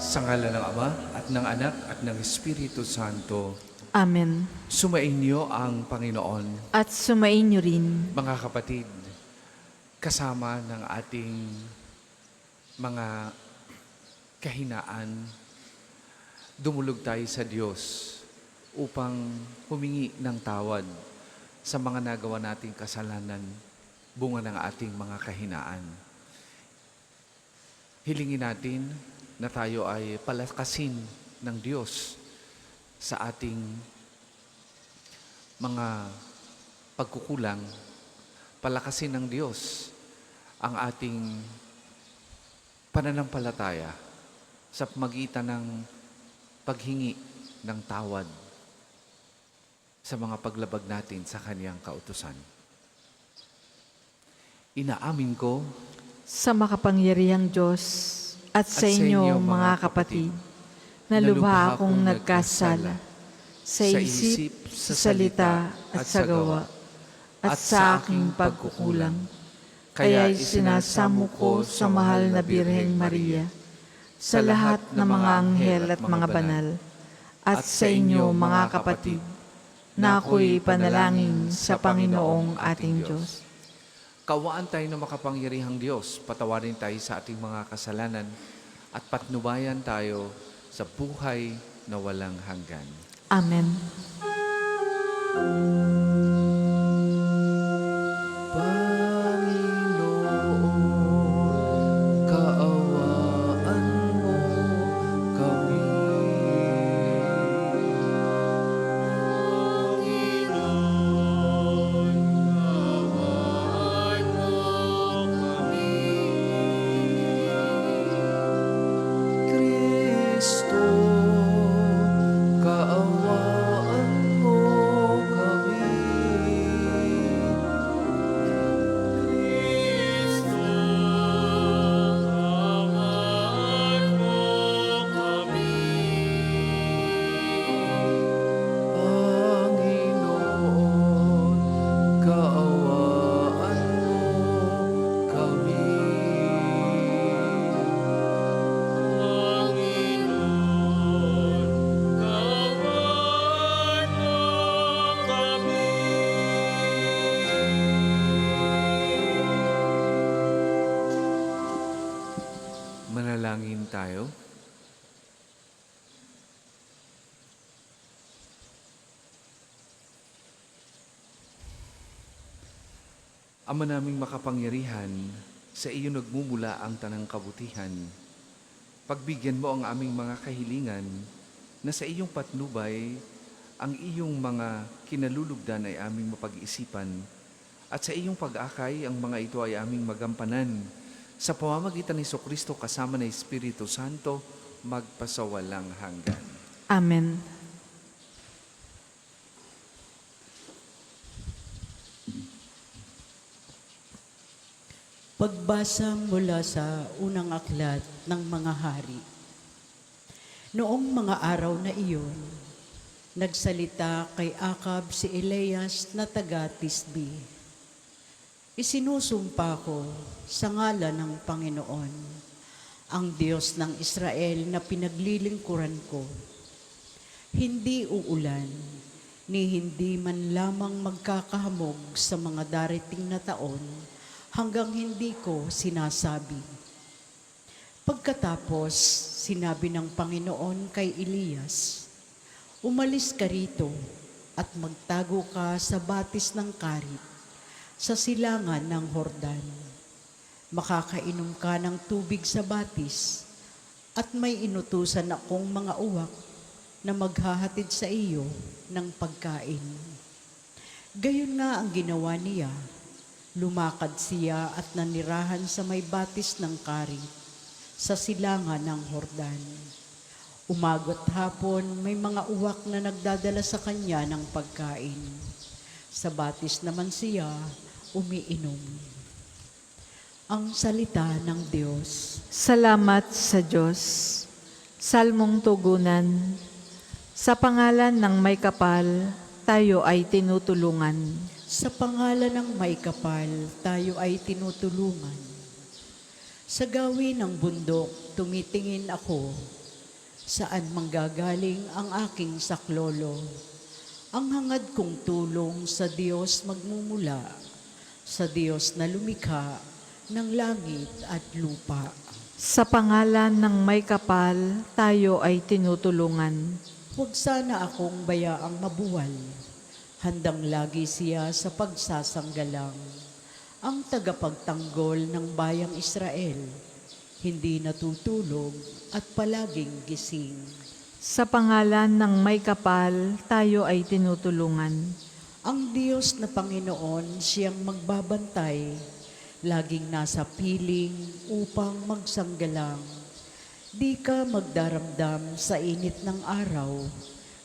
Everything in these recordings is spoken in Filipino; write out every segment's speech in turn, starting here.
Sa ngalan ng Ama at ng Anak at ng Espiritu Santo, Amen. sumainyo ang Panginoon. At sumainyo rin. Mga kapatid, kasama ng ating mga kahinaan, dumulog tayo sa Diyos upang humingi ng tawad sa mga nagawa nating kasalanan, bunga ng ating mga kahinaan. Hilingin natin na tayo ay palakasin ng Diyos sa ating mga pagkukulang. Palakasin ng Diyos ang ating pananampalataya sa magitan ng paghingi ng tawad sa mga paglabag natin sa Kanyang kautusan. Inaamin ko Sa makapangyarihang Diyos at sa inyo mga kapatid, na lubha akong nagkasala sa isip, sa salita at sa gawa, at sa aking pagkukulang. Kaya isinasamo ko sa mahal na Birheng Maria, sa lahat ng mga anghel at mga banal, at sa inyo mga kapatid, na ako'y panalangin sa Panginoong ating Diyos. Kawaan tayo ng makapangyarihang Diyos, patawarin tayo sa ating mga kasalanan at patnubayan tayo sa buhay na walang hanggan. Amen. Panginoon, kaawaan mo kami. Kristo, kaawaan mo kami. Panginoon, kaawaan mo kami. Manalangin tayo. Ama naming makapangyarihan, sa iyo nagmumula ang tanang kabutihan. Pagbigyan mo ang aming mga kahilingan na sa iyong patnubay, ang iyong mga kinalulugdan ay aming mapag-iisipan at sa iyong pag-akay, ang mga ito ay aming magampanan. Sa pamamagitan ni Jesucristo kasama ng Espiritu Santo, magpasawalang hanggan. Amen. Pagbasa mula sa unang aklat ng mga hari. Noong mga araw na iyon, nagsalita kay Akab si Elias na taga Tisbi. Isinusumpa ko sa ngalan ng Panginoon, ang Diyos ng Israel na pinaglilingkuran ko. Hindi uulan, ni hindi man lamang magkakahamog sa mga darating na taon, hanggang hindi ko sinasabi. Pagkatapos, sinabi ng Panginoon kay Elias, umalis ka rito at magtago ka sa batis ng Karit, sa silangan ng Hordan. Makakainom ka ng tubig sa batis at may inutusan akong mga uwak na maghahatid sa iyo ng pagkain. Gayon nga ang ginawa niya. Lumakad siya at nanirahan sa may batis ng Karit, sa silangan ng Hordan. Umagot hapon, may mga uwak na nagdadala sa kanya ng pagkain. Sa batis naman siya umiinom. Ang salita ng Diyos. Salamat sa Diyos. Salmong tugunan. Sa pangalan ng may kapal, tayo ay tinutulungan. Sa pangalan ng may kapal, tayo ay tinutulungan. Sa gawin ng bundok, tumitingin ako Saan manggagaling ang aking saklolo? Ang hangad kong tulong sa Diyos magmumula, sa Diyos na lumikha ng langit at lupa. Sa pangalan ng may kapal, tayo ay tinutulungan. Huwag sana akong bayaang mabuwal, handang lagi siya sa pagsasanggalang. Ang tagapagtanggol ng bayang Israel, hindi natutulog at palaging gising. Sa pangalan ng may kapal, tayo ay tinutulungan. Ang Diyos na Panginoon siyang magbabantay, laging nasa piling upang magsanggalang. Di ka magdaramdam sa init ng araw,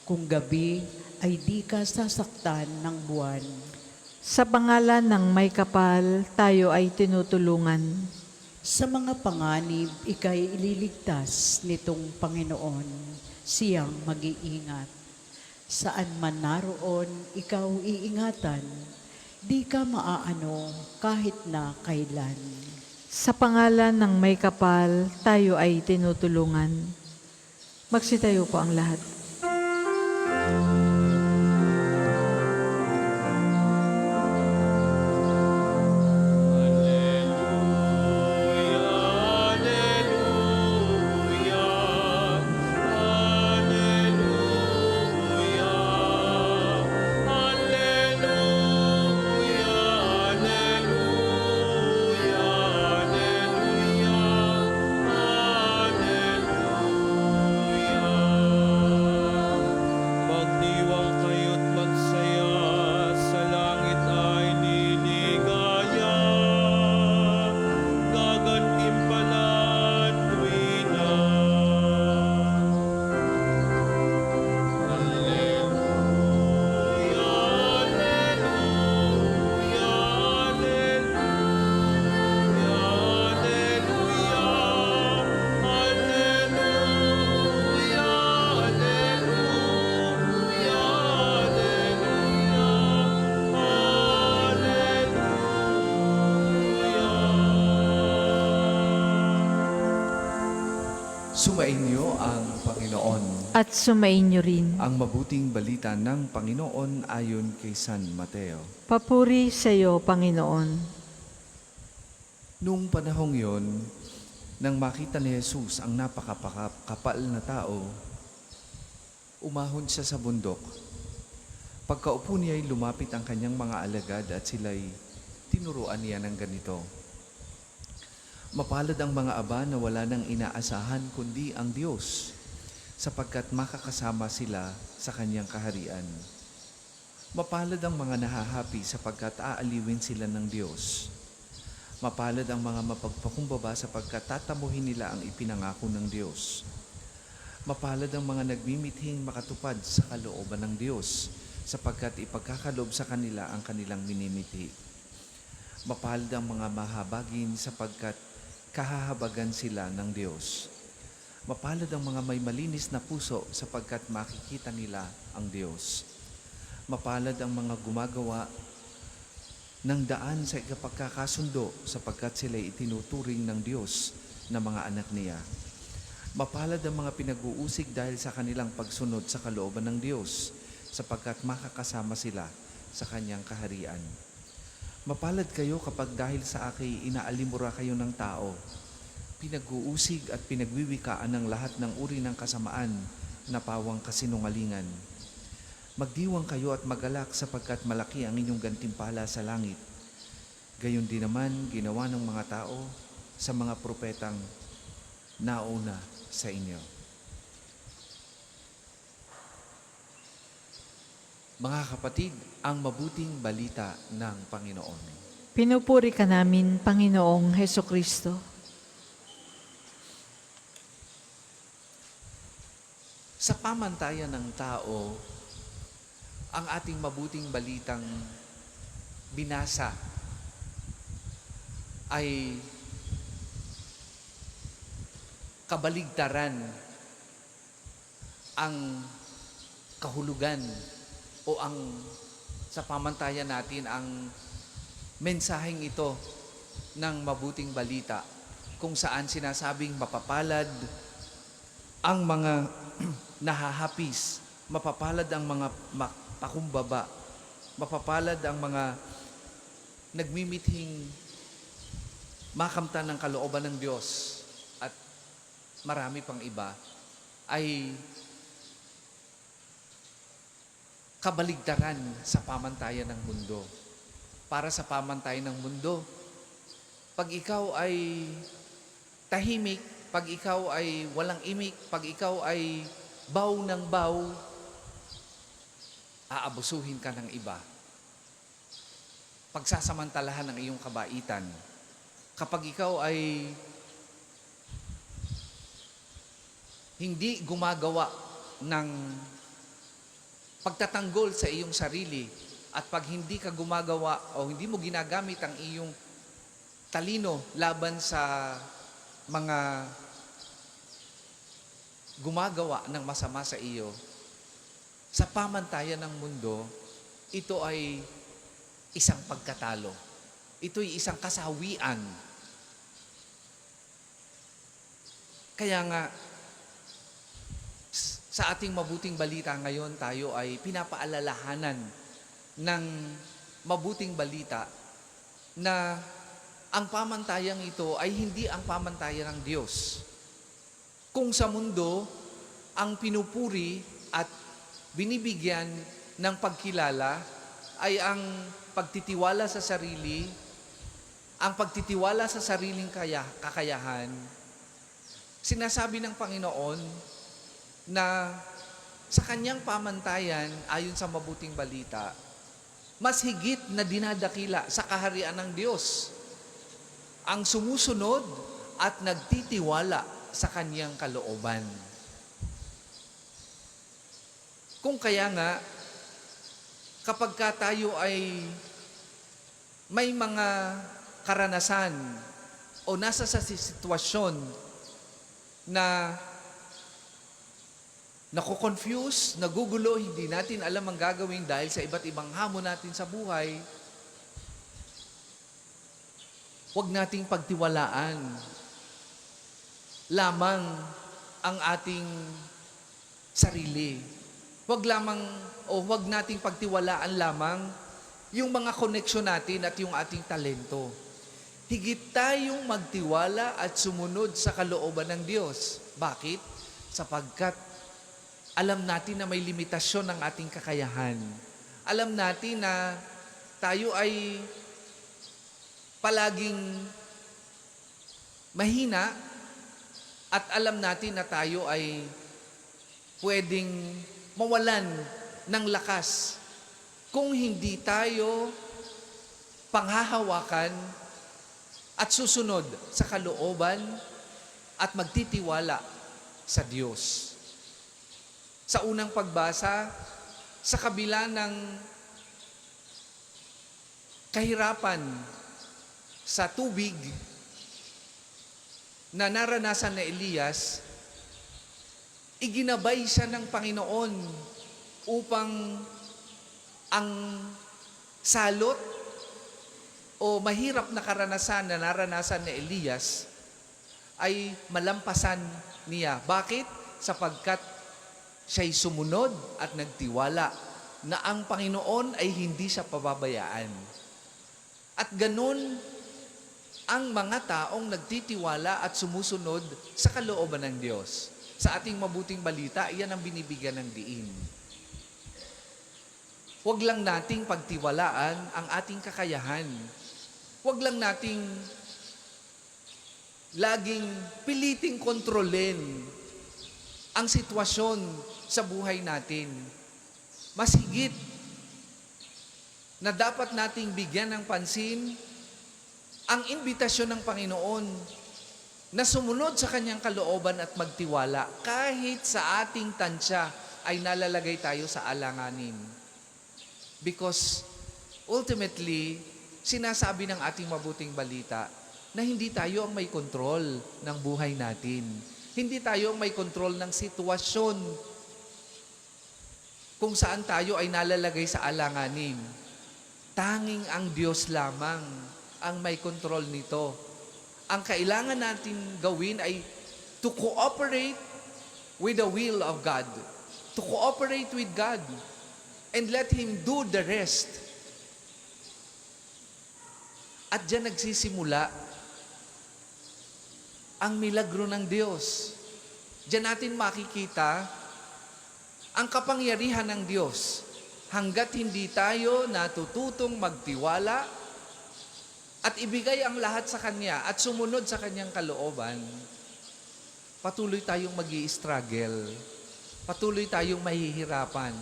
kung gabi ay di ka sasaktan ng buwan. Sa pangalan ng may kapal, tayo ay tinutulungan. Sa mga panganib, ika'y ililigtas nitong Panginoon, siyang mag-iingat. Saan man naroon, ikaw iingatan, di ka maaano kahit na kailan. Sa pangalan ng may kapal, tayo ay tinutulungan. Magsitayo po ang lahat. Magdiwang kayo't magsaya, sa langit ay niligaya. Gagantimpalaan tuwina. Alleluia, alleluia, alleluia, alleluia, alleluia, Sumainyo ang Panginoon. At sumainyo rin. Ang mabuting balita ng Panginoon ayon kay San Mateo. Papuri sa iyo, Panginoon. Noong panahong yon, nang makita ni Jesus ang napakapal na tao, umahon siya sa bundok. Pagkaupo niya ay lumapit ang kanyang mga alagad at sila'y tinuruan niya ng ganito. Mapalad ang mga aba na wala nang inaasahan kundi ang Diyos, sapagkat makakasama sila sa kanyang kaharian. Mapalad ang mga nahahapi sapagkat aaliwin sila ng Diyos. Mapalad ang mga mapagpakumbaba sapagkat tatamuhin nila ang ipinangako ng Diyos. Mapalad ang mga nagmimithing makatupad sa kalooban ng Diyos, sapagkat ipagkakalob sa kanila ang kanilang minimithi. Mapalad ang mga mahabagin sapagkat kahahabagan sila ng Diyos. Mapalad ang mga may malinis na puso sapagkat makikita nila ang Diyos. Mapalad ang mga gumagawa ng daan sa ikapagkakasundo sapagkat sila'y itinuturing ng Diyos na mga anak niya. Mapalad ang mga pinag-uusig dahil sa kanilang pagsunod sa kalooban ng Diyos sapagkat makakasama sila sa kanyang kaharian. Mapalad kayo kapag dahil sa akin inaalimura kayo ng tao, pinag-uusig at pinagwiwikaan ng lahat ng uri ng kasamaan na pawang kasinungalingan. Magdiwang kayo at magalak sapagkat malaki ang inyong gantimpala sa langit. Gayon din naman ginawa ng mga tao sa mga propetang nauna sa inyo. Mga kapatid, ang mabuting balita ng Panginoon. Pinupuri ka namin, Panginoong Hesukristo. Sa pamantayan ng tao, ang ating mabuting balitang binasa ay kabaligtaran ang kahulugan o ang sa pamantayan natin ang mensaheng ito ng mabuting balita kung saan sinasabing mapapalad ang mga nahahapis, mapapalad ang mga pakumbaba, mapapalad ang mga nagmimithing makamtan ng kalooban ng Diyos at marami pang iba ay kabaligtaran sa pamantayan ng mundo. Para sa pamantayan ng mundo, pag ikaw ay tahimik, pag ikaw ay walang imik, pag ikaw ay baw ng baw, aabusuhin ka ng iba. Pagsasamantalahan ng iyong kabaitan. Kapag ikaw ay hindi gumagawa ng pagtatanggol sa iyong sarili at pag hindi ka gumagawa o hindi mo ginagamit ang iyong talino laban sa mga gumagawa ng masama sa iyo, sa pamantayan ng mundo, ito ay isang pagkatalo. Ito'y isang kasawian. Kaya nga, sa ating mabuting balita ngayon, tayo ay pinapaalalahanan ng mabuting balita na ang pamantayang ito ay hindi ang pamantayan ng Diyos. Kung sa mundo, ang pinupuri at binibigyan ng pagkilala ay ang pagtitiwala sa sarili, ang pagtitiwala sa sariling kakayahan. Sinasabi ng Panginoon na sa kanyang pamantayan, ayon sa mabuting balita, mas higit na dinadakila sa kaharian ng Diyos ang sumusunod at nagtitiwala sa kanyang kalooban. Kung kaya nga, kapag tayo ay may mga karanasan o nasa sa sitwasyon na nakukonfuse, nagugulo, hindi natin alam ang gagawin dahil sa iba't ibang hamon natin sa buhay, huwag nating pagtiwalaan lamang ang ating sarili. Huwag nating pagtiwalaan lamang yung mga koneksyon natin at yung ating talento. Higit tayong magtiwala at sumunod sa kalooban ng Diyos. Bakit? Sapagkat alam natin na may limitasyon ng ating kakayahan. Alam natin na tayo ay palaging mahina at alam natin na tayo ay pwedeng mawalan ng lakas kung hindi tayo panghahawakan at susunod sa kalooban at magtitiwala sa Diyos. Sa unang pagbasa, sa kabila ng kahirapan sa tubig na naranasan na Elias, iginabay siya ng Panginoon upang ang salot o mahirap na karanasan na naranasan ni Elias ay malampasan niya. Bakit? Sapagkat siya'y sumunod at nagtiwala na ang Panginoon ay hindi siya pababayaan. At ganun ang mga taong nagtitiwala at sumusunod sa kalooban ng Diyos. Sa ating mabuting balita, iyan ang binibigyan ng diin. Huwag lang nating pagtiwalaan ang ating kakayahan. Huwag lang nating laging piliting kontrolin ang sitwasyon sa buhay natin. Mas higit na dapat nating bigyan ng pansin ang imbitasyon ng Panginoon na sumunod sa kanyang kalooban at magtiwala kahit sa ating tansya ay nalalagay tayo sa alanganin. Because ultimately, sinasabi ng ating mabuting balita na hindi tayo ang may kontrol ng buhay natin. Hindi tayo ang may kontrol ng sitwasyon kung saan tayo ay nalalagay sa alanganin. Tanging ang Diyos lamang ang may kontrol nito. Ang kailangan natin gawin ay to cooperate with the will of God, to cooperate with God, and let Him do the rest. At diyan nagsisimula ang milagro ng Diyos. Diyan natin makikita ang kapangyarihan ng Diyos. Hanggat hindi tayo natututong magtiwala at ibigay ang lahat sa Kanya at sumunod sa Kanyang kalooban, patuloy tayong mag-i-struggle, patuloy tayong mahihirapan,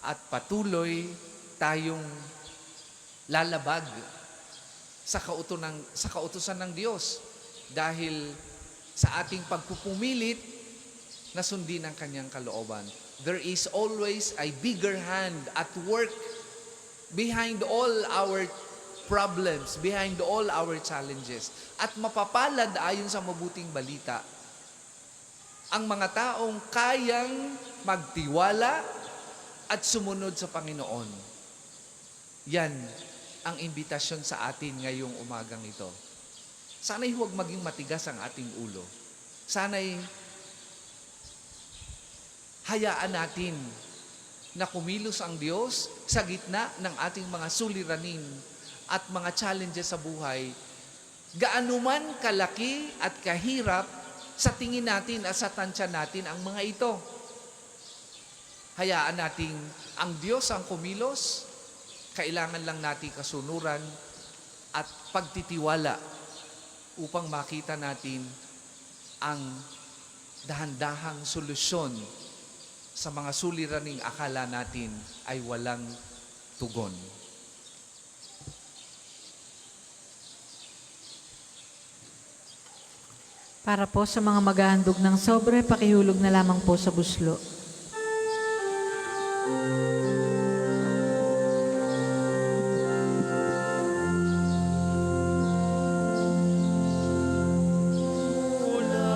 at patuloy tayong lalabag sa kautusan ng Diyos dahil sa ating pagpupumilit na sundin ang Kanyang kalooban. There is always a bigger hand at work behind all our problems, behind all our challenges. At mapapalad ayon sa mabuting balita ang mga taong kayang magtiwala at sumunod sa Panginoon. Yan ang imbitasyon sa atin ngayong umagang ito. Sana'y huwag maging matigas ang ating ulo. Sana'y hayaan natin na kumilos ang Diyos sa gitna ng ating mga suliranin at mga challenges sa buhay. Gaano man kalaki at kahirap sa tingin natin at sa tansya natin ang mga ito. Hayaan nating ang Diyos ang kumilos, kailangan lang natin kasunuran at pagtitiwala upang makita natin ang dahan-dahang solusyon sa mga suliraning akala natin ay walang tugon. Para po sa mga maghahandog ng sobre, pakihulog na lamang po sa buslo. Mula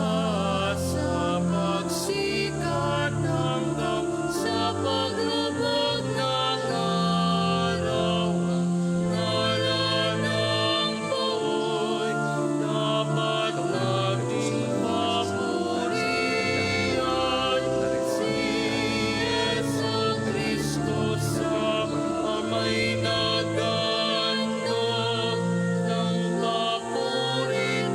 sa pagsikat hanggang sa paglubog ng araw, ngalan ng Panginoon dapat nating papurihan. Si Yesu Kristo sa amay naganda ng papurit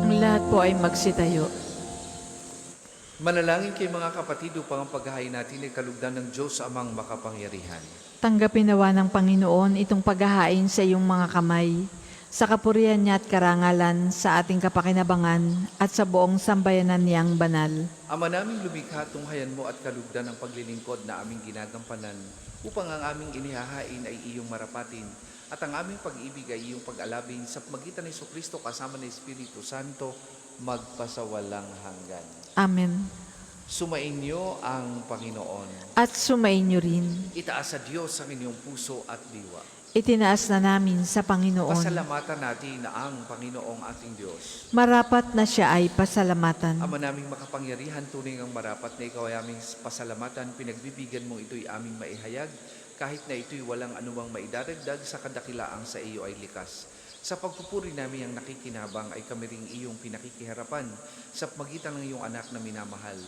Ang lahat po ay magsitayo. Manalangin kay mga kapatid upang ang paghahain natin ay kalugdan ng Diyos amang makapangyarihan. Tanggapin nawa ng Panginoon itong paghahain sa iyong mga kamay, sa kapurihan niya at karangalan, sa ating kapakinabangan at sa buong sambayanan niyang banal. Ama naming lumikha, tunghayan mo at kalugdan ng paglilingkod na aming ginagampanan upang ang aming inihahain ay iyong marapatin at ang aming pag-ibig ay iyong pag-alabing sa pagitan ni Jesucristo kasama ng Espiritu Santo magpasawalang hanggan. Amen. Sumainyo ang Panginoon. At sumainyo rin. Itaas sa Diyos ang inyong puso at diwa. Itinaas na namin sa Panginoon. Pasalamatan natin ang Panginoong ating Diyos. Marapat na siya ay pasalamatan. Ama naming makapangyarihan, tunay ang marapat na ikaw ay aming pasalamatan, pinagbibigyan mo ito'y aming maihayag, kahit na ito'y walang anumang maidaragdag sa kadakilaang sa iyo ay likas. Sa pagpupuri namin ang nakikinabang ay kami ring iyong pinakikiharapan sa pagitan ng iyong anak na minamahal.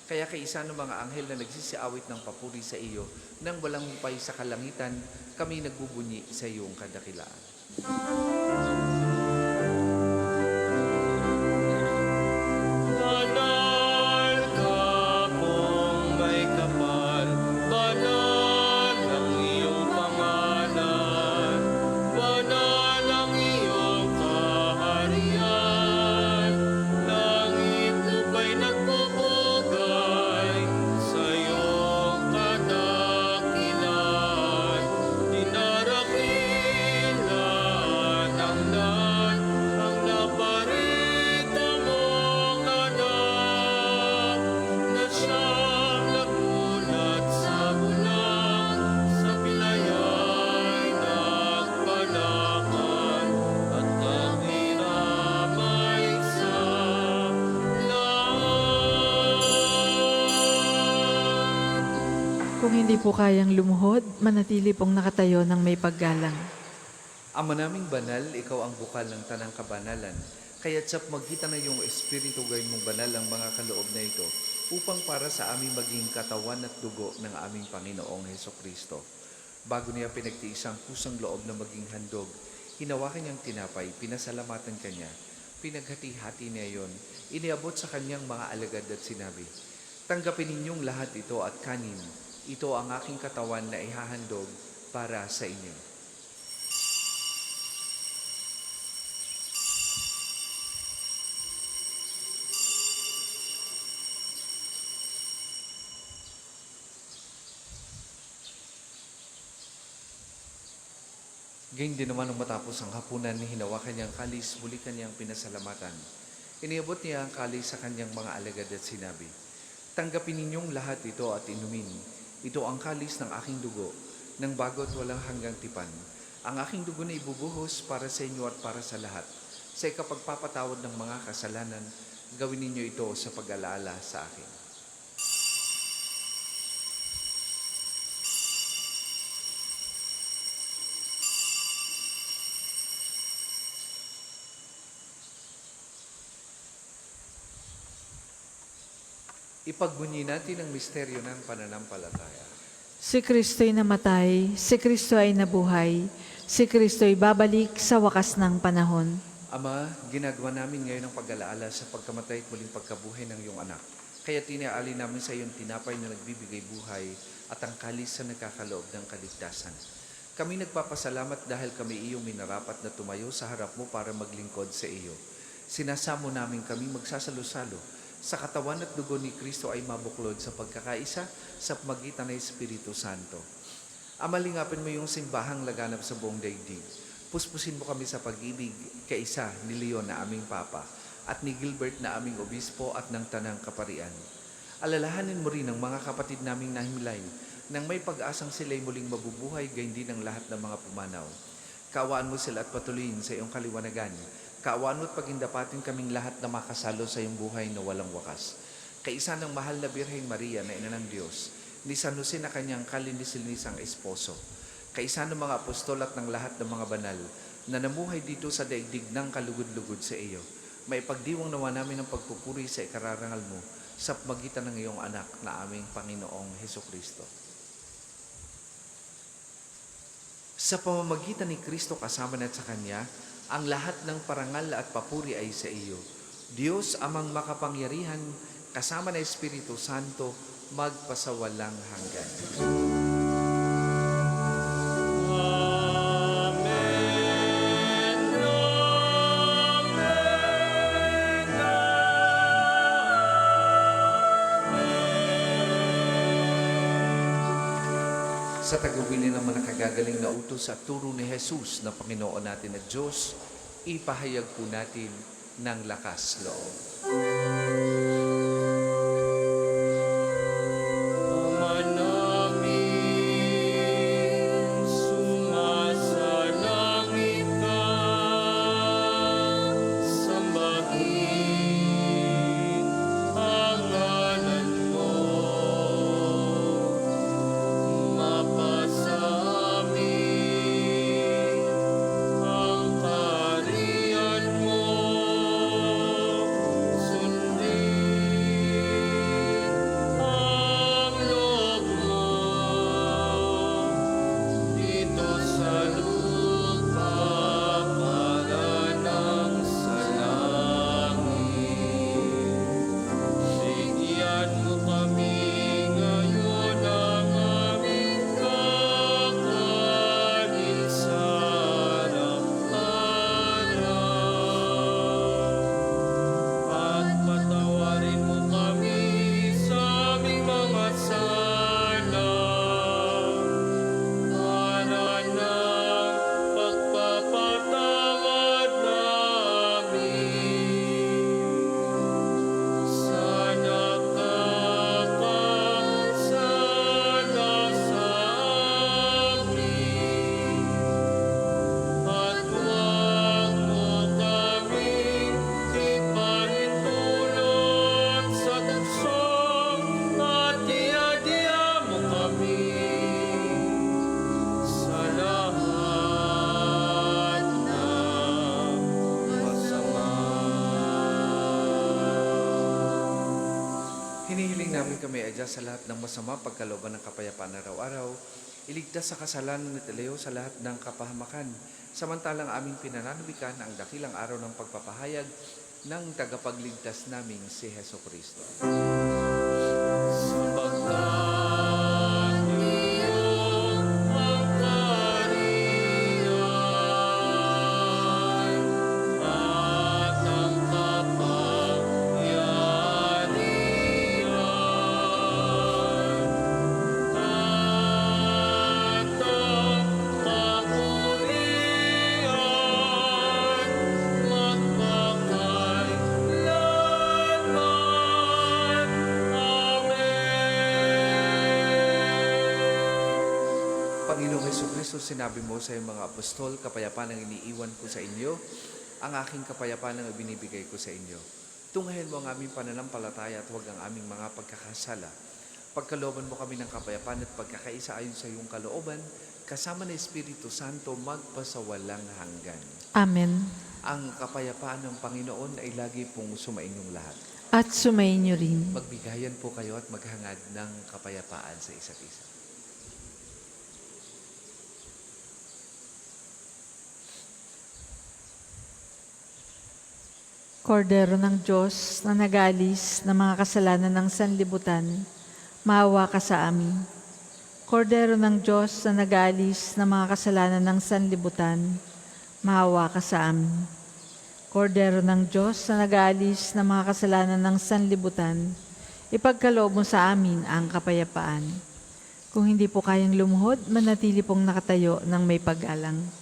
Kaya kaisa ng mga anghel na nagsisiawit ng papuri sa iyo, nang walang hupay sa kalangitan, kami nagbubunyi sa iyong kadakilaan. Banal ka pong may kapal, banal ang iyong pangalan, banal ang iyong kaharian, langit lupa'y nagpupugay sa iyong kadakilan, dinarakilan Kung hindi po kayang lumuhod, manatili pong nakatayo ng may paggalang. Ama naming banal, ikaw ang bukal ng tanang kabanalan. Kaya't sa magitan na iyong Espiritu gawin mong banal ang mga kaloob na ito upang para sa aming maging katawan at dugo ng aming Panginoong Heso Kristo. Bago niya pinagtiis ang kusang loob na maging handog, hinawakan niyang tinapay, pinasalamatan kanya, pinaghati-hati niya yon, iniabot sa kanyang mga alagad at sinabi, "Tanggapin ninyong lahat ito at kanin. Ito ang aking katawan na ihahandog para sa inyo." Gayun din naman nung matapos ang hapunan, hinawakan niyang kalis, muli kanyang pinasalamatan. Iniabot niya ang kalis sa kanyang mga alagad at sinabi, "Tanggapin ninyong lahat ito at inumin. Ito ang kalis ng aking dugo, ng bago at walang hanggang tipan. Ang aking dugo na ibubuhos para sa inyo at para sa lahat. Sa ikapagpapatawad ng mga kasalanan, gawin ninyo ito sa pag-alaala sa akin." Ipagbunyi natin ang misteryo ng pananampalataya. Si Kristo'y namatay, si Kristo ay nabuhay, si Kristo'y babalik sa wakas ng panahon. Ama, ginagawa namin ngayon ang pag-alaala sa pagkamatay at muling pagkabuhay ng iyong anak. Kaya tiniaalin namin sa iyong tinapay na nagbibigay buhay at ang kalis na nagkakaloob ng kaligtasan. Kami nagpapasalamat dahil kami iyong minarapat na tumayo sa harap mo para maglingkod sa iyo. Sinasamo namin kami magsasalo-salo sa katawan at dugo ni Kristo ay mabuklod sa pagkakaisa sa pamagitan ng Espiritu Santo. Ama, lingapin mo yung simbahang laganap sa buong daigdig. Puspusin mo kami sa pag-ibig kaisa ni Leon na aming Papa at ni Gilbert na aming Obispo at ng Tanang Kaparian. Alalahanin mo rin ang mga kapatid naming nahimlay nang may pag-asang sila'y muling mabubuhay gayon din ang lahat ng mga pumanaw. Kaawaan mo sila at patuloyin sa iyong kaliwanagan. Kaawaan mo at pagindapatin kaming lahat na makasalo sa iyong buhay na walang wakas. Kaisa ng mahal na Birheng Maria na ina ng Diyos, ni San Jose na kanyang kalinisil-nisang esposo, kaisa ng mga apostol at ng lahat ng mga banal na namuhay dito sa daigdig ng kalugod-lugod sa iyo, maipagdiwang nawa namin ang pagpupuri sa ikararangal mo sa pamagitan ng iyong anak na aming Panginoong Heso Kristo. Sa pamamagitan ni Kristo kasama na sa Kanya, ang lahat ng parangal at papuri ay sa iyo. Diyos amang makapangyarihan, kasama na Espiritu Santo, magpasawalang hanggan. Sa tagubilin ng mga nakagagaling na utos at turo ni Jesus na Panginoon natin at Diyos, ipahayag po natin ng lakas loob. Ama namin, sumasalangit ka, sambahin ang ngalan mo. Mapasa amin ang kaharian mo, sundin Hinihiling namin kami adya sa lahat ng masama pagkalooban ng kapayapaan araw-araw. Iligtas sa kasalanan at ilayo sa lahat ng kapahamakan. Samantalang aming pinananabikan ang dakilang araw ng pagpapahayag ng tagapagligtas naming si Heso Kristo. Sapagkat iyon ang kaharian at ang kapangyarihan at ang kapurihan magpakailanman. Amen. Panginoong Heso Kristo, sinabi mo sa iyong mga apostol, kapayapaan ang iniiwan ko sa inyo, ang aking kapayapaan ang ibinibigay ko sa inyo. Tunghayin mo ang aming pananampalataya at huwag ang aming mga pagkakasala. Pagkalooban mo kami ng kapayapaan at pagkakaisa ayon sa iyong kalooban, kasama ng Espiritu Santo magpasawalang hanggan. Amen. Ang kapayapaan ng Panginoon ay lagi pong sumainyong lahat. At sumayin niyo rin. Magbigayan po kayo at maghangad ng kapayapaan sa isa't isa. Kordero ng Diyos na nag-alis ng mga kasalanan ng sanlibutan, maawa ka sa amin. Kordero ng Diyos na nag-alis ng mga kasalanan ng sanlibutan, maawa ka sa amin. Kordero ng Diyos na nag-alis ng mga kasalanan ng sanlibutan, ipagkaloob mo sa amin ang kapayapaan. Kung hindi po kayang lumuhod, manatili pong nakatayo ng may pag-alang.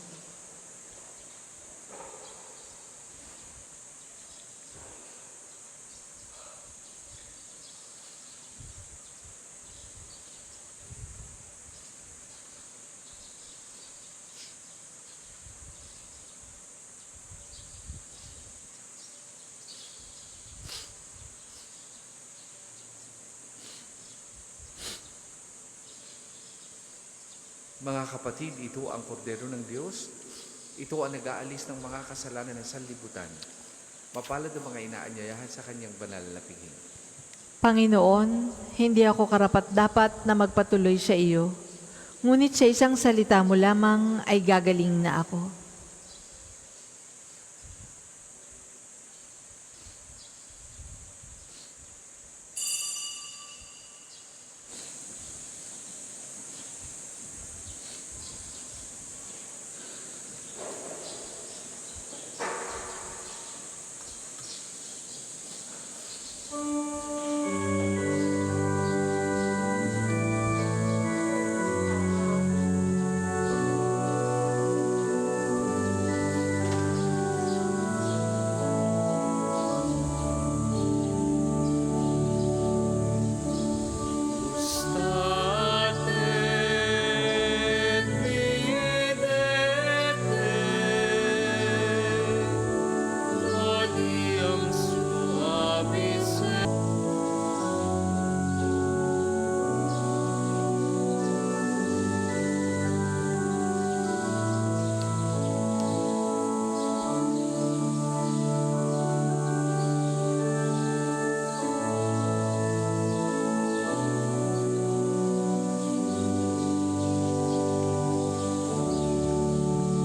Mga kapatid, ito ang kordero ng Diyos. Ito ang nag-aalis ng mga kasalanan ng sanlibutan. Mapalad ang mga inaanyayahan sa kanyang banal na piging. Panginoon, hindi ako karapat-dapat na magpatuloy sa iyo, ngunit sa isang salita mo lamang ay gagaling na ako.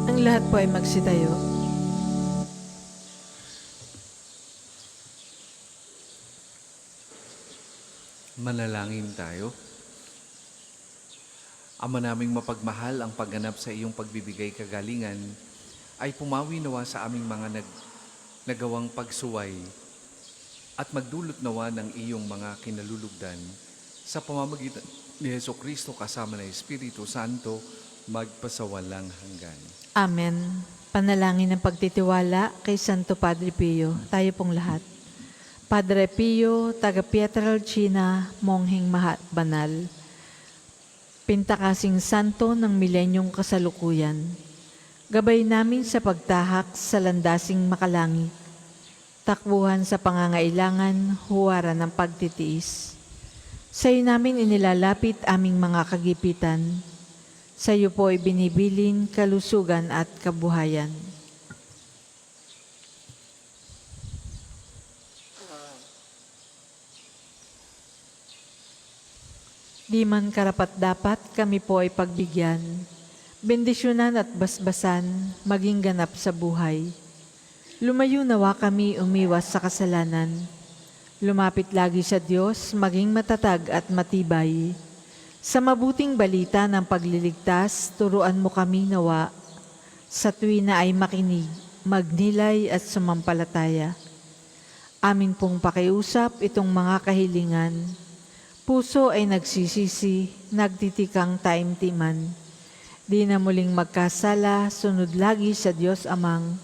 Ang lahat po ay magsitayo. Manalangin tayo. Ama naming mapagmahal, ang pagganap sa iyong pagbibigay kagalingan ay pumawi nawa sa aming mga nagawang pagsuway at magdulot nawa ng iyong mga kinalulugdan sa pamamagitan ni Heso Kristo kasama ng Espiritu Santo magpasawalang hanggan. Amen. Panalangin ng pagtitiwala kay Santo Padre Pio. Tayo pong lahat. Padre Pio, taga Pietrelcina, mongheng mahat banal, pintakasing santo ng milenyong kasalukuyan. Gabay namin sa pagtahak sa landasing makalangit. Takbuhan sa pangangailangan, huwaran ng pagtitiis. Sa iyo namin inilalapit aming mga kagipitan. Sa iyo po ay binibilin kalusugan at kabuhayan. Di man karapat-dapat kami po ay pagbigyan, bendisyonan at basbasan, maging ganap sa buhay. Lumayo nawa kami umiwas sa kasalanan. Lumapit lagi sa Diyos, maging matatag at matibay. Sa mabuting balita ng pagliligtas, turuan mo kami nawa. Sa tuwina ay makinig, magnilay at sumampalataya. Amin pong pakiusap itong mga kahilingan. Puso ay nagsisisi, nagtitikang taimtiman. Di na muling magkasala, sunod lagi sa Diyos Amang,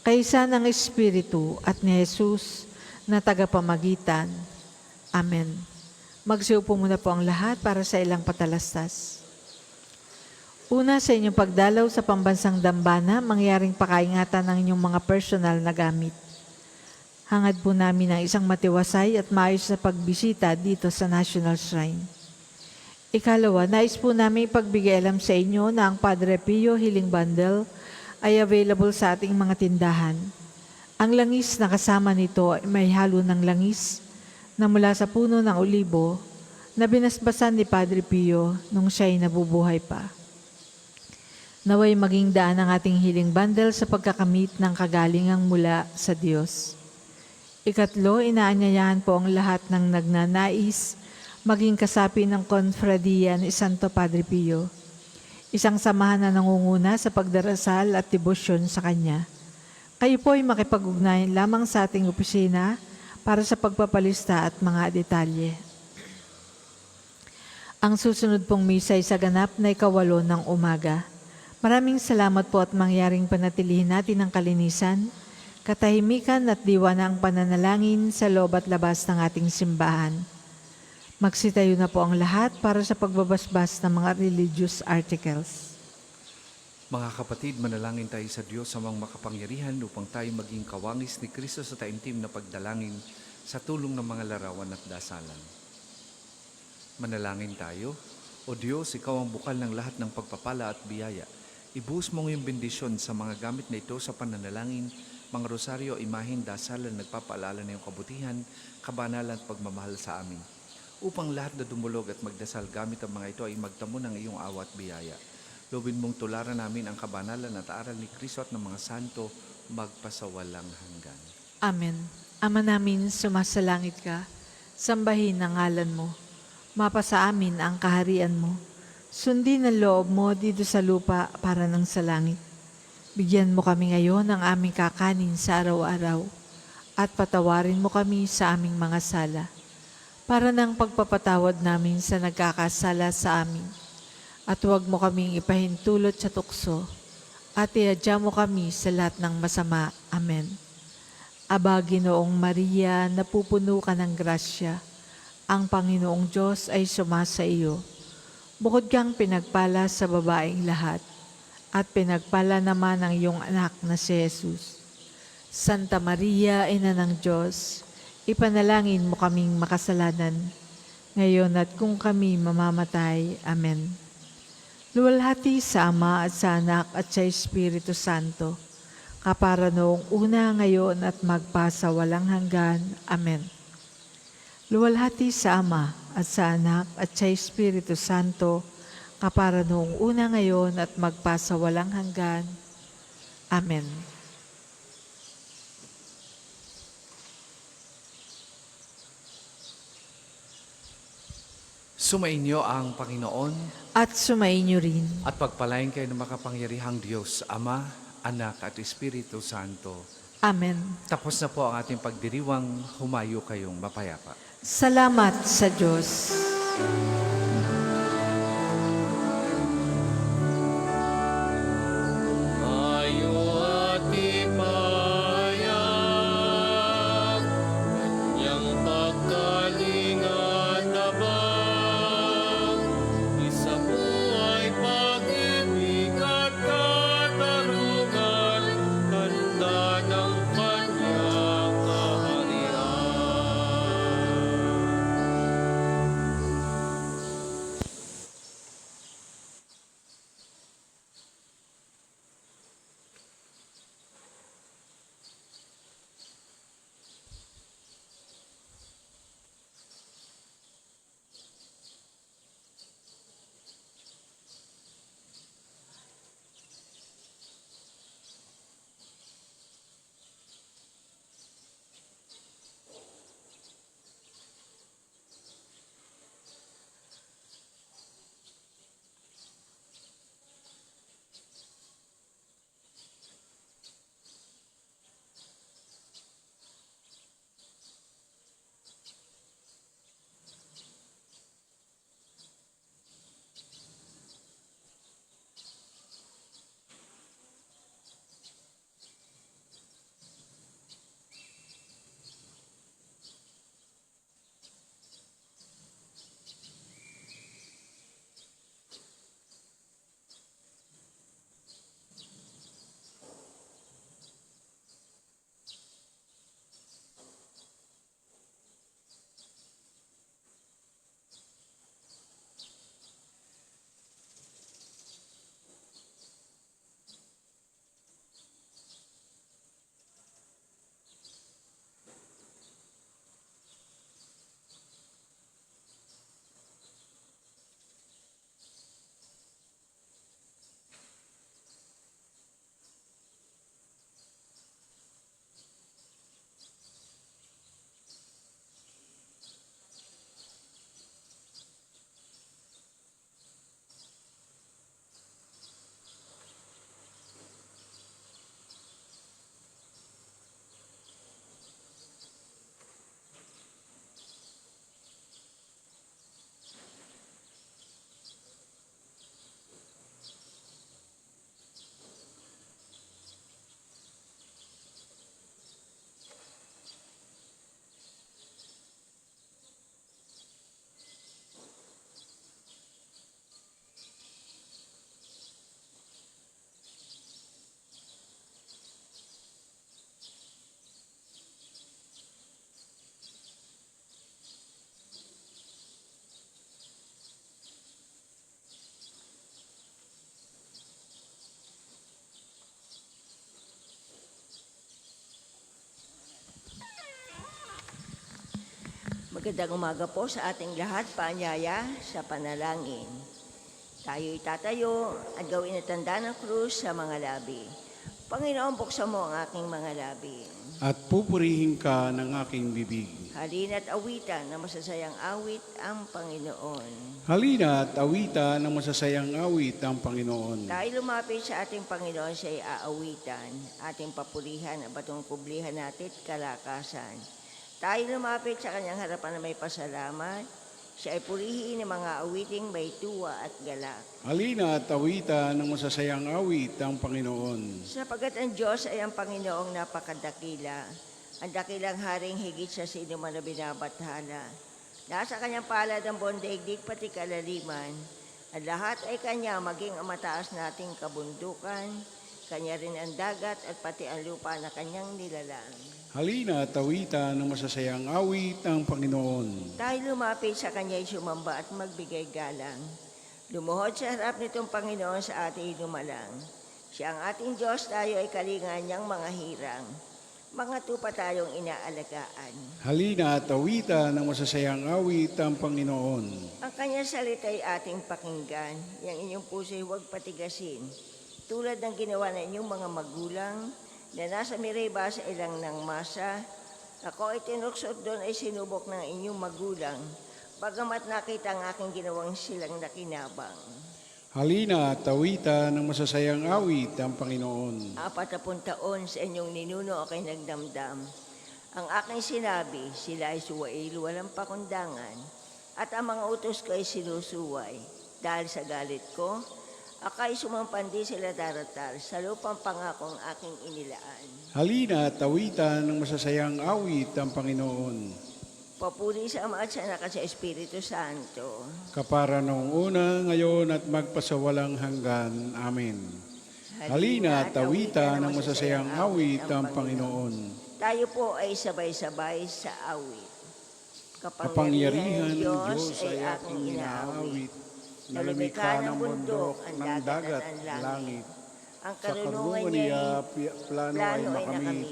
kaysa ng Espiritu at ni Jesus na tagapamagitan. Amen. Magsiupo muna po ang lahat para sa ilang patalastas. Una, sa inyong pagdalaw sa pambansang dambana, mangyaring pakaingatan ng inyong mga personal na gamit. Hangad po namin ang isang matiwasay at maayos na pagbisita dito sa National Shrine. Ikalawa, nais po namin ipagbigay alam sa inyo na ang Padre Pio Healing Bundle ay available sa ating mga tindahan. Ang langis na kasama nito ay may halo ng langis na mula sa puno ng olibo na binasbasan ni Padre Pio nung siya'y nabubuhay pa. Naway maging daan ang ating healing bundle sa pagkakamit ng kagalingang mula sa Diyos. Ikatlo, inaanyayahan po ang lahat ng nagnanais maging kasapi ng Konfradiya ni Santo Padre Pio, isang samahan na nangunguna sa pagdarasal at debosyon sa Kanya. Kayo po ay makipag-ugnayan lamang sa ating opisina para sa pagpapalista at mga detalye. Ang susunod pong misa ay sa ganap na 8:08 ng umaga. Maraming salamat po at mangyaring panatilihin natin ang kalinisan, katahimikan at diwa na ang pananalangin sa loob at labas ng ating simbahan. Magsitayo na po ang lahat para sa pagbabasbas ng mga religious articles. Mga kapatid, manalangin tayo sa Diyos sa mga makapangyarihan upang tayo maging kawangis ni Kristo sa taimtim na pagdalangin sa tulong ng mga larawan at dasalan. Manalangin tayo. O Diyos, Ikaw ang bukal ng lahat ng pagpapala at biyaya. Ibuhos mo ngayong bendisyon sa mga gamit na ito sa pananalangin, mga rosaryo, imahin, dasalan, nagpapaalala na iyong kabutihan, kabanalan at pagmamahal sa amin. Upang lahat na dumulog at magdasal gamit ang mga ito ay magtamo ng iyong awa at biyaya. Lobin mong tularan namin ang kabanalan at aral ni Kristo at ng mga santo magpasawalang hanggan. Amen. Ama namin, sumasalangit ka, sambahin ang ngalan mo. Mapasa amin ang kaharian mo. Sundin ang loob mo dito sa lupa para ng sa langit. Bigyan mo kami ngayon ng aming kakanin sa araw-araw at patawarin mo kami sa aming mga sala para ng pagpapatawad namin sa nagkakasala sa amin. At huwag mo kaming ipahintulot sa tukso at iadya mo kami sa lahat ng masama. Amen. Aba, Ginoong Maria, napupuno ka ng grasya. Ang Panginoong Diyos ay sumasa iyo. Bukod kang pinagpala sa babaeng lahat, at pinagpala naman ang iyong anak na si Jesus. Santa Maria, Ina ng Diyos, ipanalangin mo kaming makasalanan, ngayon at kung kami mamamatay. Amen. Luwalhati sa Ama at sa Anak at sa Espiritu Santo, kapara noong una, ngayon at magpasa walang hanggan. Amen. Luwalhati sa Ama at sa Anak at sa Espiritu Santo, kapara noong una, ngayon at magpasa walang hanggan. Amen. Sumainyo ang Panginoon At sumainyo rin. at pagpalain kayo ng makapangyarihang Diyos, Ama, Anak at Espiritu Santo. Amen. Tapos na po ang ating pagdiriwang, humayo kayong mapayapa. Salamat sa Diyos. Ayo at ipayag, kanyang pagkalinga tabang, isa po ay pag-ibig at katarungan, tanda ng kanyang kaharian. Magandang umaga po sa ating lahat, paanyaya sa panalangin. Tayo itatayo at gawin na tanda ng krus sa mga labi. Panginoon, buksan mo ang aking mga labi. At pupurihin ka ng aking bibig. Halina't awitan na masasayang awit ang Panginoon. Halina at awita ng masasayang awit ang Panginoon. Tayo lumapit sa ating Panginoon siya'y aawitan, ating papurihan at batong kublihan natin kalakasan. Tayo lumapit sa kanyang harapan na may pasalamat, siya ay purihin ng mga awiting may tuwa at galak. Halina at awita ng masasayang awit ang Panginoon. Sapagat ang Diyos ay ang Panginoong napakadakila, ang dakilang haring higit sa sino man na binabathala. Nasa kanyang palad ang buong daigdig pati kalaliman, at lahat ay kanya maging ang mataas nating kabundukan, kanya rin ang dagat at pati ang lupa na kanyang nilalang. Halina at awita ng masasayang awit ang Panginoon. Tayo lumapit sa kanya'y sumamba at magbigay galang. Lumuhod sa harap nitong Panginoon sa ating inumalang. Siya ang ating Diyos, tayo ay kalingan niyang mga hirang. Mga tupa tayong inaalagaan. Halina at awita ng masasayang awit ang Panginoon. Ang kanyang salita ay ating pakinggan. Yang inyong puso'y huwag patigasin. Tulad ng ginawa ng inyong mga magulang, na nasa Meribah sa ilang ng masa, ako ay tinuksod doon ay sinubok ng inyong magulang, bagamat nakita ang aking ginawang silang nakinabang. Halina at awita ng masasayang awit ang Panginoon. 40 taon sa inyong ninuno ako'y nagdamdam. Ang aking sinabi, sila ay suwail, walang pakundangan, at ang mga utos ko ay sinusuway. Dahil sa galit ko, akay sumampandi sila daratal sa lupang pangakong aking inilaan. Halina at awita ng masasayang awit ang Panginoon. Papuri sa Ama at sa Anak at sa Espiritu Santo. Kapara noong una, ngayon at magpasawalang hanggan. Amen. Halina at awita ng masasayang awit ang Panginoon. Tayo po ay sabay-sabay sa awit. Kapangyarihan ng Diyos ay aking inaawit. Nalimikha ng bundok, ng dagat, at langit. Ang Sa karunungan karunungan niya niya, plano ay makamit.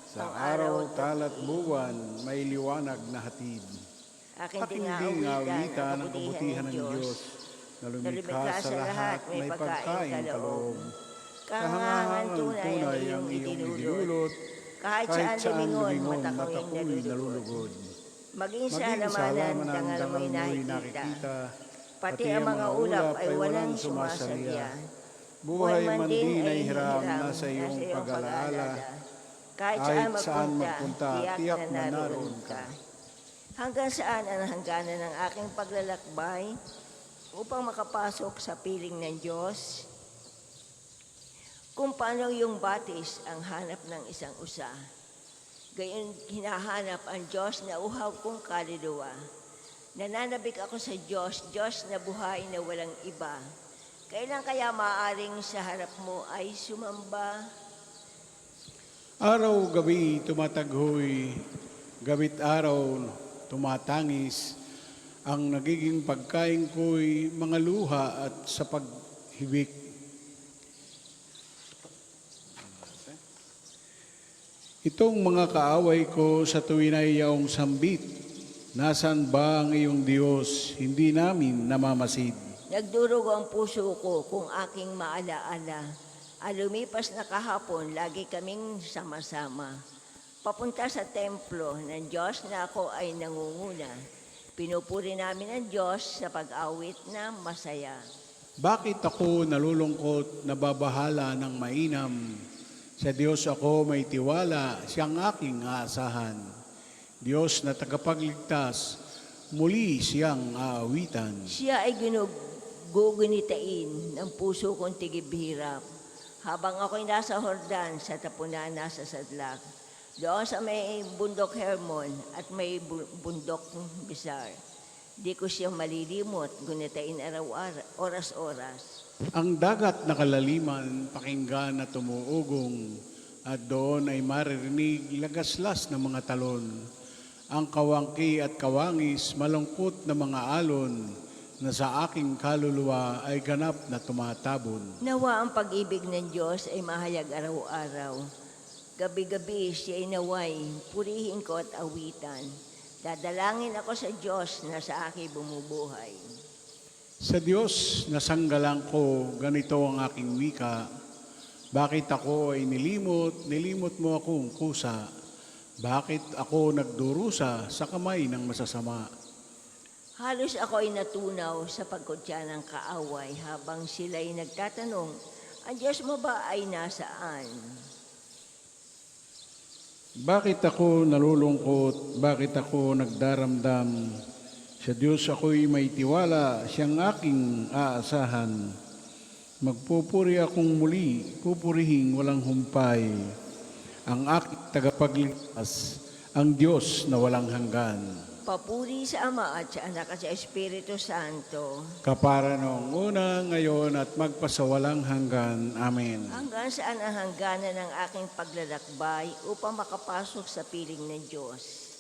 Sa araw, talat, buwan, may liwanag na hatid. aking Aking dingawitan ng kabutihan ng Diyos. Nalimikha sa lahat, may pagkain kaloob. Kahangahan tunay ang iyong itinulot. Kahit saan lumingon, mata ko'y nalulugod. Maging sa halamanan, dangal mo'y nakikita. Pati ang mga ulap ay walang sumasalya. Buhay man din ay hiram na sa iyong pag-alaala. Kahit saan magpunta, tiyak na naroon ka. Hanggang saan ang hangganan ng aking paglalakbay upang makapasok sa piling ng Diyos? Kung paano yung batis ang hanap ng isang usa, gayon hinahanap ang Diyos na uhaw kong kaluluwa. Nananabik ako sa Diyos, Diyos na buhay na walang iba. Kailan kaya maaaring sa harap mo ay sumamba? Araw-gabi tumataghoy, gabit araw tumatangis. Ang nagiging pagkain ko'y mga luha at sa paghibik. Itong mga kaaway ko sa tuwin ay yaong sambit. Nasaan ba ang iyong Diyos? Hindi namin namamasid. Nagdurugo ang puso ko kung aking maalaala. Lumipas na kahapon, lagi kaming sama-sama. Papunta sa templo ng Diyos na ako ay nangunguna. Pinupuri namin ang Diyos sa pag-awit na masaya. Bakit ako nalulungkot, nababahala ng mainam? Sa Diyos ako may tiwala, siyang aking aasahan. Diyos na tagapagligtas, muli siyang aawitan. Siya ay gugunitain ng puso kong tigibhirap. Habang ako'y nasa Hordan, sa tapunan nasa Sadlak. Doon sa may bundok Hermon at may bundok Bizar. Di ko siya malilimot, gunitain araw-araw, oras-oras. Ang dagat na kalaliman, pakinggan na tumuugong, at doon ay maririnig lagaslas ng mga talon. Ang kawangki at kawangis, malungkot na mga alon, na sa aking kaluluwa ay ganap na tumatabon. Nawa ang pag-ibig ng Diyos ay mahayag araw-araw. Gabi-gabi siya ay naway, purihin ko at awitan. Dadalangin ako sa Diyos na sa akin bumubuhay. Sa Diyos na sanggalang ko, ganito ang aking wika. Bakit ako ay nilimot mo akong kusa? Bakit ako nagdurusa sa kamay ng masasama? Halos ako ay natunaw sa pagkutya ng kaaway habang sila'y nagtatanong, ang Diyos mo ba ay nasaan? Bakit ako nalulungkot? Bakit ako nagdaramdam? Sa Diyos ako'y may tiwala, siyang aking aasahan. Magpupuri akong muli, pupurihin walang humpay. Ang aking tagapagligtas, ang Diyos na walang hanggan. Papuri sa Ama at sa Anak at sa Espiritu Santo, Kapara noong una, ngayon at magpasawalang hanggan. Amen. hanggang saan ang hangganan ng aking paglalakbay upang makapasok sa piling ng Diyos.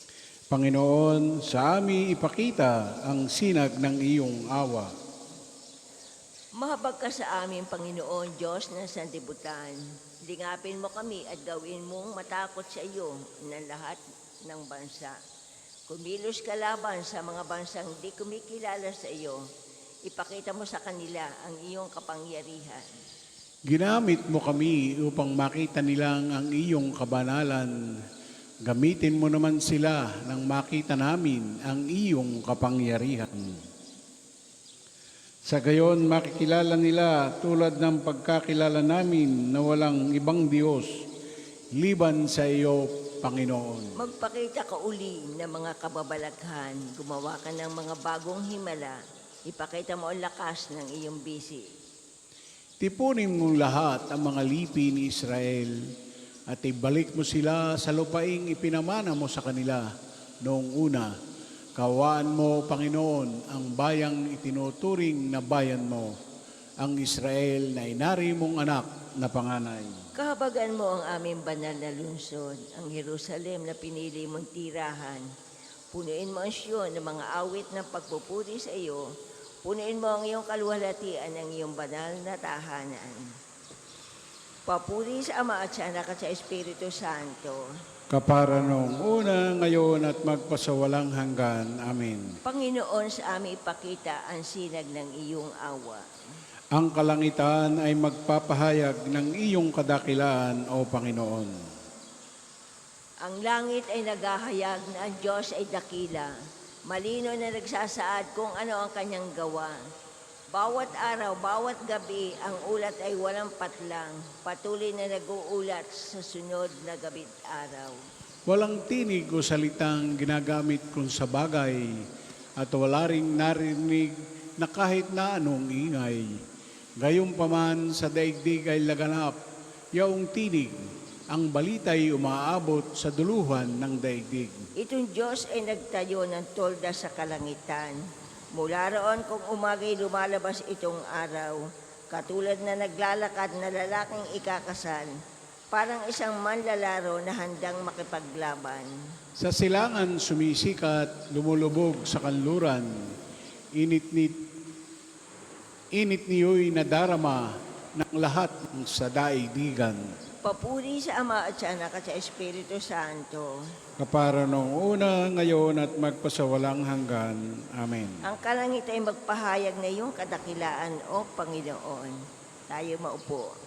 Panginoon, sa amin ipakita ang sinag ng iyong awa. Mahabag ka sa amin, Panginoon, Diyos ng sanlibutan. Lingapin mo kami at gawin mong matakot sa iyo ng lahat ng bansa. Kumilos ka laban sa mga bansang di kumikilala sa iyo. Ipakita mo sa kanila ang iyong kapangyarihan. Ginamit mo kami upang makita nilang ang iyong kabanalan. Gamitin mo naman sila nang makita namin ang iyong kapangyarihan. Sa gayon, makikilala nila tulad ng pagkakilala namin na walang ibang Diyos, liban sa iyo, Panginoon. Magpakita ka uli ng mga kababalaghan. Gumawa ka ng mga bagong himala. Ipakita mo ang lakas ng iyong bisi. Tipunin mo lahat ang mga lipi ni Israel at ibalik mo sila sa lupaing ipinamana mo sa kanila noong una. Kawaan mo, Panginoon, ang bayang itinuturing na bayan mo, ang Israel na inari mong anak na panganay. Kahabagan mo ang aming banal na lungsod, ang Jerusalem na pinili mong tirahan. Punuin mo ang Siyon ng mga awit ng pagpupuri sa iyo. Punuin mo ang iyong kaluwalhatian ng iyong banal na tahanan. Papuri sa Ama at sa Anak at sa Espiritu Santo. Kapara noong una, ngayon at magpasawalang hanggan. Amen. Panginoon, sa amin ipakita ang sinag ng iyong awa. Ang kalangitan ay magpapahayag ng iyong kadakilaan, O Panginoon. Ang langit ay naghahayag na ang Diyos ay dakila. Malino na nagsasaad kung ano ang kanyang gawa. Bawat araw, bawat gabi, ang ulat ay walang patlang. Patuloy na nag-uulat sa sunod na gabi't araw. Walang tinig o salitang ginagamit kung sa bagay at wala ring narinig na kahit na anong ingay. Gayunpaman sa daigdig ay laganap, yaong tinig, ang balita'y umaabot sa duluhan ng daigdig. Itong Diyos ay nagtayo ng tolda sa kalangitan. Mula roon kung umagay lumalabas itong araw, katulad na naglalakad na lalaking ikakasal, parang isang manlalaro na handang makipaglaban. Sa silangan sumisikat, lumulubog sa kanluran, init niyo'y nadarama ng lahat sa daigdigan. Papuri sa Ama at sa Anak at sa Espiritu Santo. Kapara noong una, ngayon at magpasawalang hanggan. Amen. Ang kalangit ay magpahayag na iyong kadakilaan, O Panginoon. Tayo maupo.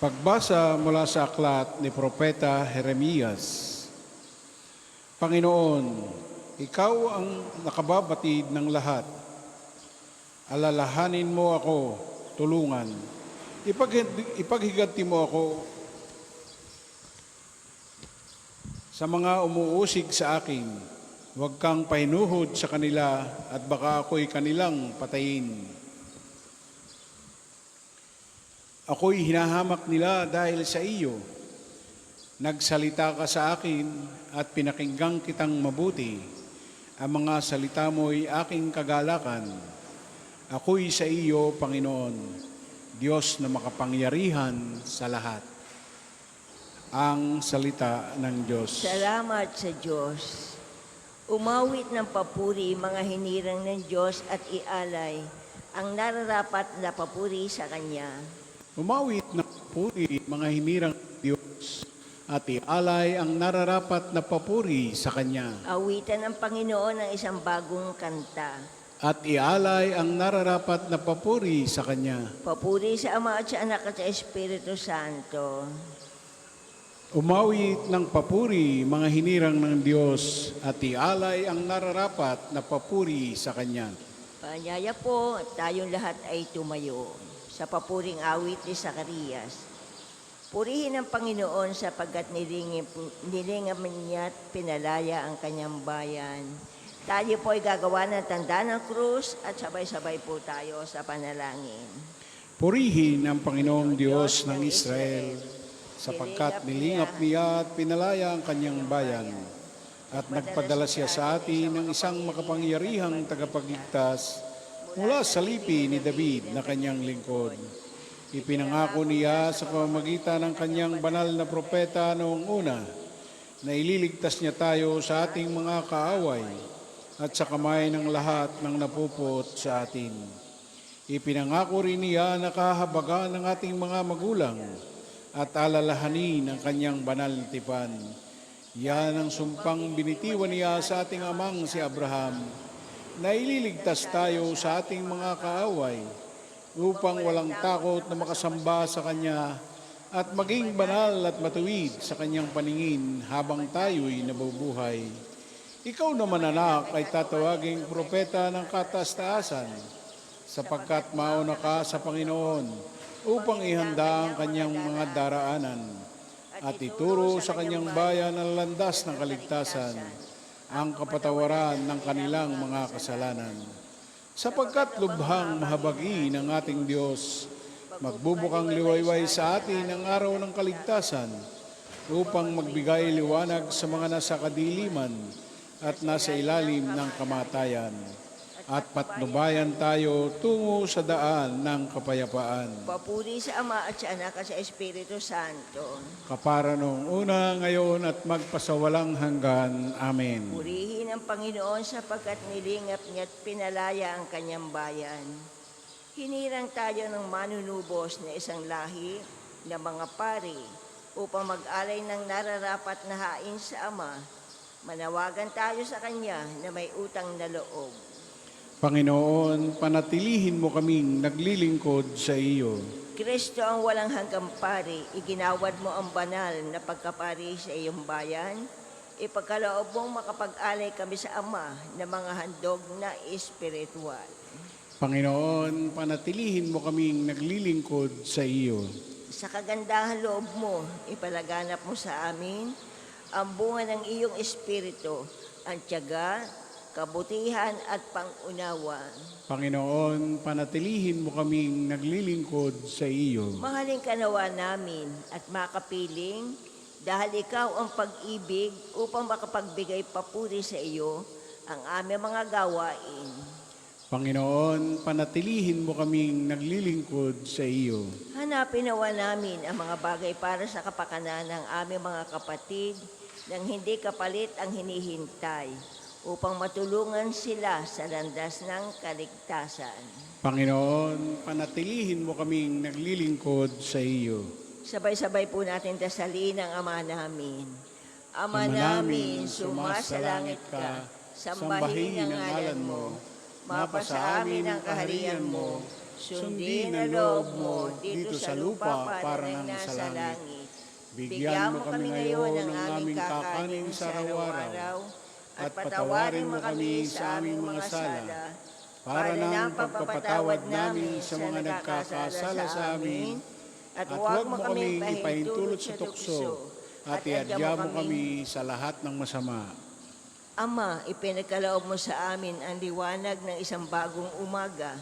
Pagbasa mula sa aklat ni Propeta Jeremias. Panginoon, ikaw ang nakababatid ng lahat. Alalahanin mo ako, tulungan. Ipaghiganti mo ako sa mga umuusig sa akin. Huwag kang pahinuhod sa kanila at baka ako'y kanilang patayin. Ako'y hinahamak nila dahil sa iyo. Nagsalita ka sa akin at pinakinggan kitang mabuti. Ang mga salita mo'y aking kagalakan. Ako'y sa iyo, Panginoon, Diyos na makapangyarihan sa lahat. Ang salita ng Diyos. Salamat sa Diyos. Umawit ng papuri mga hinirang ng Diyos at ialay ang nararapat na papuri sa Kanya. Umawit ng puri mga hinirang Diyos at ialay ang nararapat na papuri sa Kanya. Awitan ng Panginoon ng isang bagong kanta. At ialay ang nararapat na papuri sa Kanya. Papuri sa Ama at sa Anak at sa Espiritu Santo. Umawit ng papuri, mga hinirang ng Diyos, at ialay ang nararapat na papuri sa Kanya. Paanyaya po, tayong lahat ay tumayo sa papuring awit ni Zacarias. Purihin ang Panginoon sapagkat nilingam niya at pinalaya ang kanyang bayan. Tayo po ay gagawa ng tanda ng krus at sabay-sabay po tayo sa panalangin. Purihin ang Panginoong Diyos ng Israel, sapagkat nilingap niya at pinalaya ang kanyang bayan. At nagpadala siya sa atin ng isang makapangyarihang tagapagligtas mula sa lipi ni David na kanyang lingkod. Ipinangako niya sa pamamagitan ng kanyang banal na propeta noong una na ililigtas niya tayo sa ating mga kaaway at sa kamay ng lahat ng napupot sa atin. Ipinangako rin niya na kahabagan ng ating mga magulang at alalahanin ang kanyang banal na tipan. Yan ang sumpang binitiwan niya sa ating amang si Abraham na ililigtas tayo sa ating mga kaaway upang walang takot na makasamba sa Kanya at maging banal at matuwid sa Kanyang paningin habang tayo'y nabubuhay. Ikaw naman, anak, ay tatawaging propeta ng katas-taasan, sapagkat mauna ka sa Panginoon upang ihanda ang Kanyang mga daraanan at ituro sa Kanyang bayan ang landas ng kaligtasan, ang kapatawaran ng kanilang mga kasalanan. Sapagkat lubhang mahabagi ng ating Diyos, magbubukang liwayway sa atin ang araw ng kaligtasan upang magbigay liwanag sa mga nasa kadiliman at nasa ilalim ng kamatayan. At patnubayan tayo tungo sa daan ng kapayapaan. Papuri sa Ama at sa Anak at sa Espiritu Santo. Kapara noong una, ngayon at magpasawalang hanggan. Amen. Purihin ang Panginoon sapagkat nilingap niya at pinalaya ang kanyang bayan. Hinirang tayo ng manunubos na isang lahi na mga pari upang mag-alay ng nararapat na hain sa Ama. Manawagan tayo sa Kanya na may utang na loob. Panginoon, panatilihin mo kaming naglilingkod sa iyo. Kristo ang walang hanggang pari, iginawad mo ang banal na pagkapari sa iyong bayan. Ipagkaloob mong makapag-alay kami sa Ama ng mga handog na espiritual. Panginoon, panatilihin mo kaming naglilingkod sa iyo. Sa kagandahan loob mo, ipalaganap mo sa amin ang bunga ng iyong espiritu, ang tiyaga, kabutihan at pangunawa. Panginoon, panatilihin mo kaming naglilingkod sa iyo. Mahalin ka nawa namin at makapiling dahil ikaw ang pag-ibig upang makapagbigay papuri sa iyo ang aming mga gawain. Panginoon, panatilihin mo kaming naglilingkod sa iyo. Hanapin nawa namin ang mga bagay para sa kapakanan ng aming mga kapatid nang hindi kapalit ang hinihintay upang matulungan sila sa landas ng kaligtasan. Panginoon, panatilihin mo kaming naglilingkod sa iyo. Sabay-sabay po natin dasalin ang Ama namin. Ama namin, sumasalangit ka, sambahin ang ngalan mo, mapasa amin ang kaharian mo, sundin ang loob mo dito sa lupa para nang sa langit. Bigyan mo kami ngayon ng aming kakanin sa araw-araw, at patawarin mo kami sa aming mga sala, para ng pagpapatawad namin sa mga nagkakasala sa amin, at huwag mo kaming ipahintulot sa tukso, at iadya mo kami sa lahat ng masama. Ama, ipinagkaloob mo sa amin ang liwanag ng isang bagong umaga.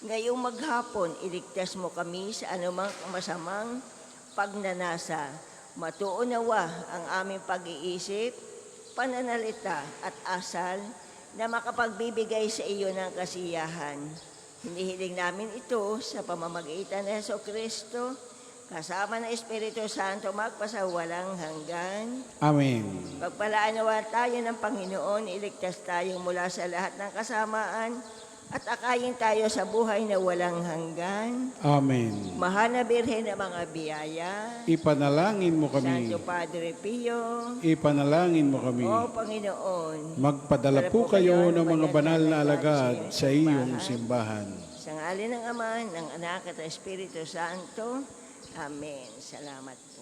Ngayong maghapon, iligtas mo kami sa anumang masamang pagnanasa. Matuunawa ang aming pag-iisip, pananalita at asal na makapagbibigay sa iyo ng kasiyahan. Hinihiling namin ito sa pamamagitan ng Jesucristo, kasama ng Espiritu Santo magpasawalang hanggan. Amen. Pagpalaan nawa tayo ng Panginoon, iligtas tayo mula sa lahat ng kasamaan At akayin tayo sa buhay na walang hanggan. Amen. Mahal na Birhen ng mga biyaya. Ipanalangin mo kami. Santo Padre Pio. Ipanalangin mo kami. O Panginoon. Magpadala po kayo ng mga banal na alagad sa iyong simbahan. Sa ngalan ng Ama, ng Anak at ng Espiritu Santo. Amen. Salamat.